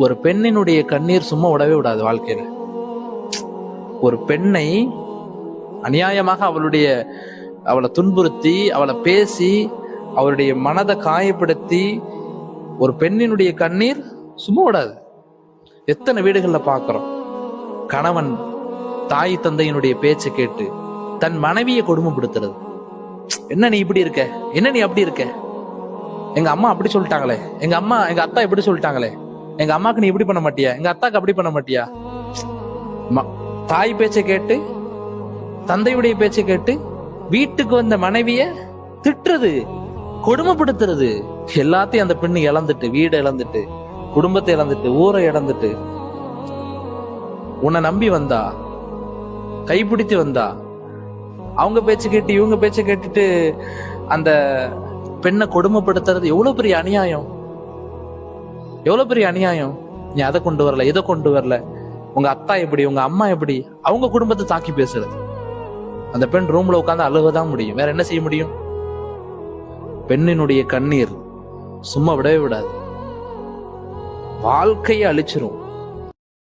ஒரு பெண்ணினுடைய கண்ணீர் சும்மா விடவே விடாது வாழ்க்கையில. ஒரு பெண்ணை அநியாயமாக அவளை துன்புறுத்தி, அவளை பேசி, அவருடைய மனதை காயப்படுத்தி ஒரு பெண்ணினுடைய கண்ணீர் சும்மா விடாது. எத்தனை வீடுகள்ல பாக்குறோம், கணவன் தாய் தந்தையினுடைய பேச்சை கேட்டு தன் மனைவியை கொடுமைப்படுத்துறது. என்ன நீ இப்படி இருக்க, என்ன நீ அப்படி இருக்க, எங்க அம்மா அப்படி சொல்லிட்டாங்களே, எங்க அத்தா இப்படி சொல்லிட்டாங்களே, எங்க அம்மாக்கு நீ இப்படி பண்ண மாட்டியா, எங்க அத்தாக்கு அப்படி பண்ண மாட்டியா. தாய் பேச்சை கேட்டு, தந்தையுடைய பேச்சை கேட்டு வீட்டுக்கு வந்த மனைவிய திட்டுறது, கொடுமைப்படுத்துறது. எல்லாத்தையும் அந்த பெண்ணு இழந்துட்டு, வீடை இழந்துட்டு, குடும்பத்தை இழந்துட்டு, ஊரை இழந்துட்டு, உன்னை நம்பி வந்தா, கைப்பிடித்து வந்தா, அவங்க பேச்சு கேட்டு இவங்க பேச்சை கேட்டுட்டு அந்த பெண்ணை கொடுமைப்படுத்துறது எவ்வளவு பெரிய அநியாயம், எவ்வளவு பெரிய அநியாயம். நீ அதை கொண்டு வரல, இதை கொண்டு வரல, உங்க அத்தா எப்படி, உங்க அம்மா எப்படி, அவங்க குடும்பத்தை தாக்கி பேசுறது. அந்த பெண் ரூம்ல உட்காந்து அழுவதான் முடியும், வேற என்ன செய்ய முடியும். பெண்ணினுடைய கண்ணீர் சும்மா விடவே விடாது, வாழ்க்கையை அழிச்சிரும்.